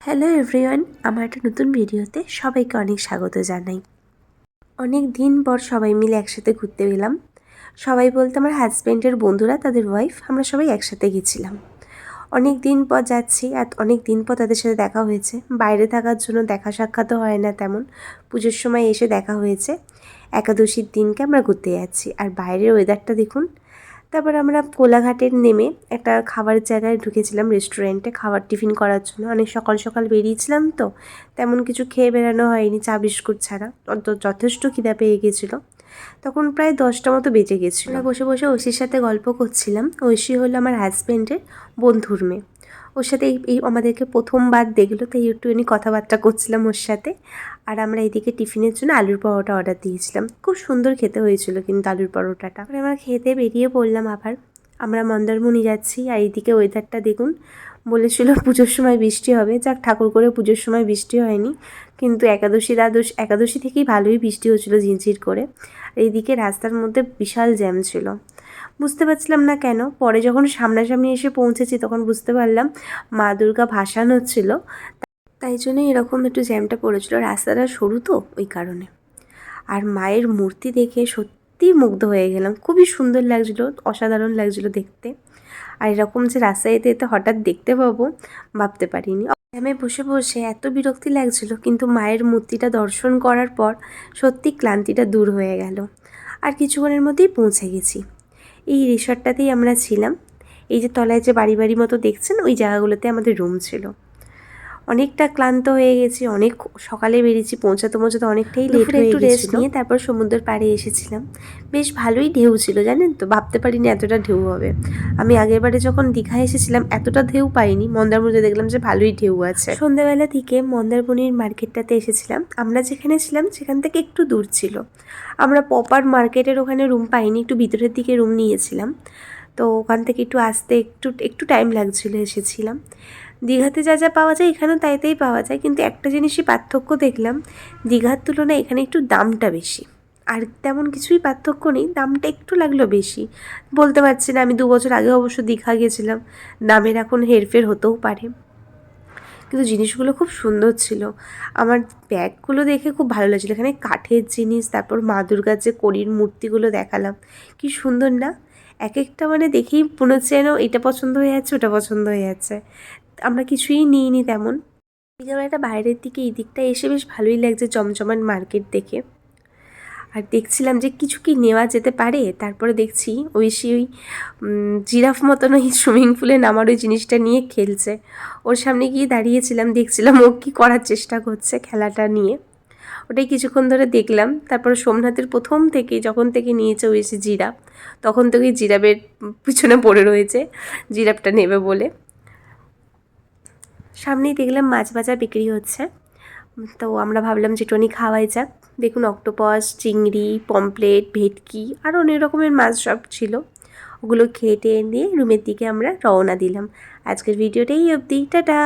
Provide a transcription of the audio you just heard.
Hello everyone, আমার একটা নতুন ভিডিওতে সবাইকে অনেক স্বাগত জানাই। অনেক দিন পর সবাই মিলে একসাথে ঘুরতে গেলাম। সবাই বলতে আমার হাজব্যান্ডের বন্ধুরা, তাদের ওয়াইফ, আমরা সবাই একসাথে গেছিলাম। অনেক দিন পর যাচ্ছি আর অনেক দিন পর তাদের সাথে দেখা হয়েছে। বাইরে থাকার জন্য দেখা সাক্ষাৎও হয় না তেমন। পুজোর সময় এসে দেখা হয়েছে। একাদশীর দিনকে আমরা ঘুরতে যাচ্ছি আর বাইরের ওয়েদারটা দেখুন। তারপর আমরা কোলাঘাটের নেমে একটা খাবারের জায়গায় ঢুকেছিলাম, রেস্টুরেন্টে খাবার টিফিন করার জন্য। অনেক সকাল সকাল বেরিয়েছিলাম তো তেমন কিছু খেয়ে বেরানো হয়নি, চা বিস্কুট ছাড়া। যথেষ্ট খিদা পেয়ে গেছিলো। তখন প্রায় 10টা মতো বেজে গেছিলো। আমরা বসে বসে ঐশীর সাথে গল্প করছিলাম। ঐশী হলো আমার হাজব্যান্ডের বন্ধুর মেয়ে। ওর সাথে এই আমাদেরকে প্রথমবার দেখলো, তাই একটুখানি কথাবার্তা করছিলাম ওর সাথে। আর আমরা এদিকে টিফিনের জন্য আলুর পরোটা অর্ডার দিয়েছিলাম। খুব সুন্দর খেতে হয়েছিল কিন্তু আলুর পরোটাটা। আমরা খেতে বেরিয়ে পড়লাম আবার। আমরা মন্দারমণি যাচ্ছি আর এইদিকে ওয়েদারটা দেখুন। বলেছিল পুজোর সময় বৃষ্টি হবে, যাক ঠাকুর করে পুজোর সময় বৃষ্টি হয়নি, কিন্তু একাদশী থেকেই ভালোই বৃষ্টি হচ্ছিল ঝিরঝির করে। এইদিকে রাস্তার মধ্যে বিশাল জ্যাম ছিল, বুঝতে পারছিলাম না কেন। পরে যখন সামনাসামনি এসে পৌঁছেছি তখন বুঝতে পারলাম মা দুর্গা ভাসান হচ্ছিল, তাই জন্য এরকম একটু জ্যামটা পড়েছিল। রাস্তাটা সরু তো ওই কারণে। আর মায়ের মূর্তি দেখে সত্যিই মুগ্ধ হয়ে গেলাম, খুবই সুন্দর লাগছিলো, অসাধারণ লাগছিলো দেখতে। আর এরকম যে রাস্তায় যেতে যেতে হঠাৎ দেখতে পাবো ভাবতে পারিনি। জ্যামে বসে বসে এত বিরক্তি লাগছিল, কিন্তু মায়ের মূর্তিটা দর্শন করার পর সত্যি ক্লান্তিটা দূর হয়ে গেল। আর কিছুক্ষণের মধ্যেই পৌঁছে গেছি। এই রিসর্টটাতেই আমরা ছিলাম। এই যে তলায় যে বাড়ি বাড়ি মতো দেখছেন, ওই জায়গাগুলোতে আমাদের রুম ছিল। অনেকটা ক্লান্ত হয়ে গেছি, অনেক সকালে বেরিয়েছি, পৌঁছাতে অনেকটাই লেট হয়ে একটু রেস্ট নিয়ে তারপর সমুদ্রের পাড়ে এসেছিলাম। বেশ ভালোই ঢেউ ছিল জানেন তো, ভাবতে পারিনি এতটা ঢেউ হবে। আমি আগের বারে যখন দীঘা এসেছিলাম এতটা ঢেউ পাইনি, মন্দারমণিতে দেখলাম যে ভালোই ঢেউ আছে। সন্ধ্যাবেলা থেকে মন্দারমণির মার্কেটটাতে এসেছিলাম। আমরা যেখানে ছিলাম সেখান থেকে একটু দূর ছিল। আমরা প্রপার মার্কেটের ওখানে রুম পাইনি, একটু ভিতরের দিকে রুম নিয়েছিলাম। তো ওখান থেকে একটু আসতে একটু টাইম লাগছিলো, এসেছিলাম। দীঘাতে যা যা পাওয়া যায় এখানেও তাই পাওয়া যায়, কিন্তু একটা জিনিসই পার্থক্য দেখলাম, দীঘার তুলনায় এখানে একটু দামটা বেশি। আর তেমন কিছুই পার্থক্য নেই, দামটা একটু লাগলো বেশি। বলতে পারছি না, আমি 2 বছর আগে অবশ্য দীঘা গেছিলাম, দামের এখন হেরফের হতেও পারে। কিন্তু জিনিসগুলো খুব সুন্দর ছিল। আমার ব্যাগগুলো দেখে খুব ভালো লাগছিলো। এখানে কাঠের জিনিস, তারপর মা দুর্গার যে কড়ির মূর্তিগুলো দেখালাম, কি সুন্দর না। এক একটা মানে দেখেই মনে হচ্ছে যেন এটা পছন্দ হয়ে যাচ্ছে, ওটা পছন্দ হয়ে যাচ্ছে। আমরা কিছুই নিইনি তেমন। একটা বাইরের দিকে এই দিকটা এসে বেশ ভালোই লাগছে, জমজমাট মার্কেট দেখে। আর দেখছিলাম যে কিছু কি নেওয়া যেতে পারে। তারপরে দেখছি ওই জিরাফ মতন ওই সুইমিং পুলে নামার ওই জিনিসটা নিয়ে খেলছে। ওর সামনে গিয়ে দাঁড়িয়েছিলাম, দেখছিলাম ও কী করার চেষ্টা করছে খেলাটা নিয়ে। ওটাই কিছুক্ষণ ধরে দেখলাম। তারপর সোমনাথের প্রথম থেকে যখন থেকে নিয়েছে ওই জিরাফ, তখন থেকেই জিরাফের পিছনে পড়ে রয়েছে, জিরাফটা নেবে বলে। সামনেই দেখলাম মাছ ভাজা বিক্রি হচ্ছে, তো আমরা ভাবলাম যে টনি খাওয়াই যাক। দেখুন অক্টোপাস, চিংড়ি, পমপ্লেট, ভেটকি আর অনেক রকমের মাছ সব ছিল। ওগুলো খেয়ে টেয়ে নিয়ে রুমের দিকে আমরা রওনা দিলাম। আজকের ভিডিওটাই অবধি, টাটা।